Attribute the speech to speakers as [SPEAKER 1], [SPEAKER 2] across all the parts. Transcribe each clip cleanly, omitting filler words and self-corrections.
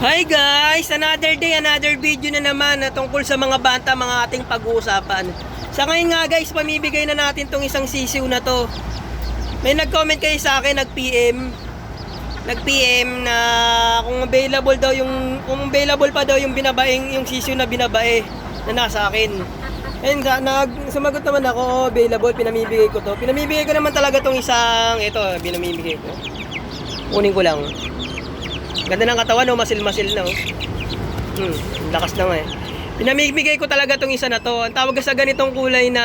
[SPEAKER 1] Hi guys! Another day, another video na naman na tungkol sa mga banta, mga ating pag-uusapan. Sa ngayon nga guys, pamibigay na natin tong isang sisiw na to. May nag-comment kayo sa akin, nag-PM na kung available pa daw yung binabaing, yung sisiw na binabae na nasa akin. And sumagot naman ako, available, pinamibigay ko to. Pinamibigay ko naman talaga tong isang, ito, pinamibigay ko. Kunin ko lang. Ganda ng katawan, no? Masil-masil na, oh. Lakas na nga eh. Pinamibigay ko talaga tong isa na to. Ang tawag sa ganitong kulay na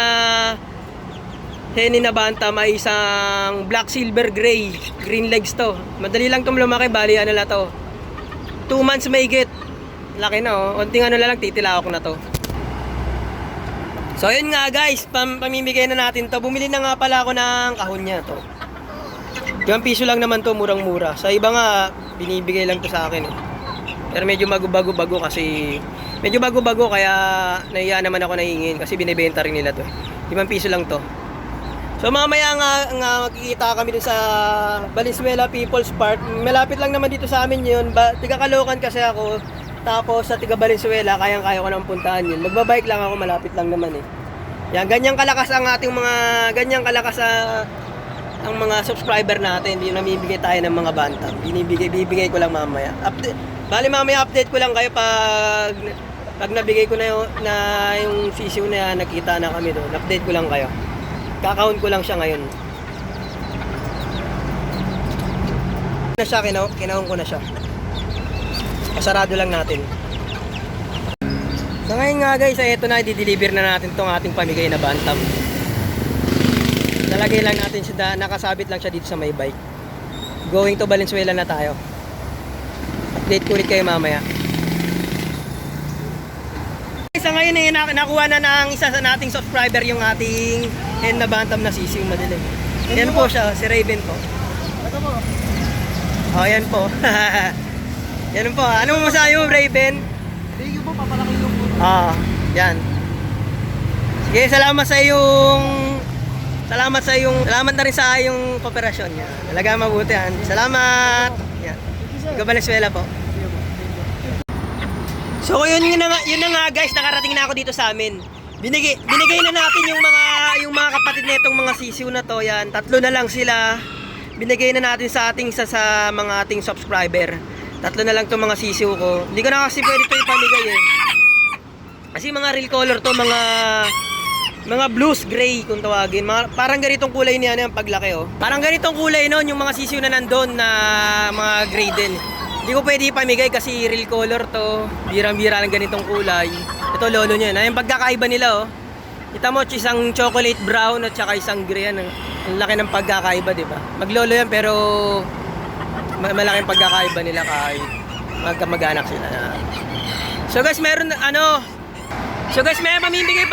[SPEAKER 1] henny na bantam ay isang black silver gray. Green legs to. Madali lang itong lumaki, bali ano na to. 2 months mahigit. Laki na, oh. Unting ano lang, titila ako na to. So yun nga guys, pamimigay na natin to. Bumili na nga pala ako ng kahon niya to. 5 piso lang naman to, murang-mura. Sa iba nga, binibigay lang to sa akin eh. Pero medyo bago-bago kasi kaya nahiya naman ako nahingin kasi binibenta rin nila to. 5 piso lang to. So mamaya nga makikita kami dun sa Valenzuela People's Park. Malapit lang naman dito sa amin yun. Tiga Caloocan kasi ako. Tapos sa tiga Valenzuela, kayang-kaya ko nang puntahan yun. Magbabike lang ako, malapit lang naman eh. Yan, ganyang kalakas ang ating ang mga subscriber natin. Hindi namibigay tayo ng mga bantam. Bibigay ko lang mamaya. Mamaya update ko lang kayo pag nabigay ko na yung sisiw na yan, nakita na kami doon. Update ko lang kayo. Kakahon ko lang siya ngayon. Kinahon ko na siya. Pasarado lang natin. So ngayon nga guys, ito na, i-deliver na natin tong ating pamigay na bantam. Nalagay lang natin siya, nakasabit lang siya dito sa may bike. Going to Valenzuela na tayo. Update ko ulit kayo mamaya. Sa ngayon eh, nakuha na ng isa sa nating subscriber yung ating hen na bantam na sisiw madilim. Yan po siya, si Raven po.
[SPEAKER 2] Ito po.
[SPEAKER 1] Oh, yan po. Yan po. Ano mo masasabi mo, Raven?
[SPEAKER 2] Thank you po, papalaki yung po.
[SPEAKER 1] Yan. Sige, salamat na rin sa iyong kooperasyon niya. Talaga mabuti yan. Salamat. Yan. Tiga Valenzuela po. So yun na nga guys, nakarating na ako dito sa amin. Binigay na natin yung mga kapatid nitong mga sisiw na to. Yan, 3 na lang sila. Binigay na natin sa mga ating subscriber. 3 na lang tong mga sisiw ko. Hindi ko na kasi pwede ito ipamigay eh. Kasi mga real color to, mga blues gray kung tawagin. Parang ganitong kulay niya yung paglaki oh. Parang ganitong kulay noon yung mga sisiw na nandoon na mga gray din. Hindi ko pwede ipamigay kasi real color to. Birang-bira lang ganitong kulay. Ito lolo niya. Yung pagkakaiba nila oh. Kita mo isang chocolate brown at saka isang gray yan. Ang laki ng pagkakaiba, di ba? Maglolo yan pero malaking pagkakaiba nila kahit magkamag-anak sila. So guys, may mamimigay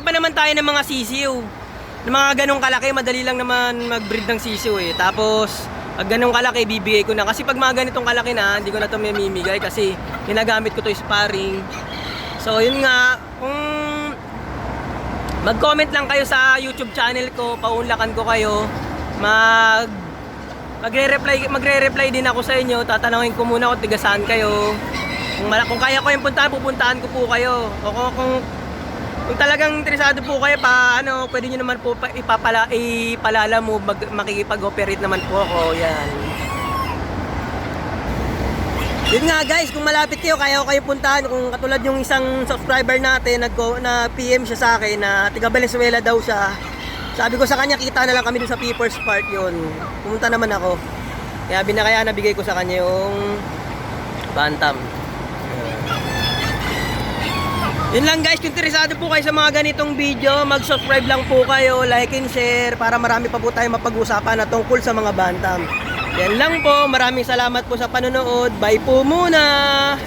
[SPEAKER 1] pa naman tayo ng mga sisiw. Ng mga ganong kalaki, madali lang naman mag-breed ng sisiw eh. Tapos, pag ganong kalaki, bibigay ko na. Kasi pag mga ganitong kalaki na, hindi ko na ito mamimigay kasi ginagamit ko ito sparring. So, yun nga, kung mag-comment lang kayo sa YouTube channel ko, paunlakan ko kayo, magre-reply din ako sa inyo. Tatanungin ko muna kung tiga saan kayo. Kung kaya ko yung pupuntahan ko po kayo. O kung talagang interesado po kayo pwede nyo naman po ipalala mo, makikipag-operate naman po ako. Yan. Yun nga guys, kung malapit kayo, kaya ko kayo puntahan. Kung katulad yung isang subscriber natin, na PM siya sa akin na tiga Valenzuela daw siya. Sabi ko sa kanya, kita na lang kami dun sa People's Park yun. Pumunta naman ako. Kaya nabigay ko sa kanya yung bantam. Yun lang guys, kung interesado po kayo sa mga ganitong video, mag-subscribe lang po kayo, like and share para marami pa po tayo mapag-usapan na tungkol sa mga bantam. Yan lang po, maraming salamat po sa panonood. Bye po muna!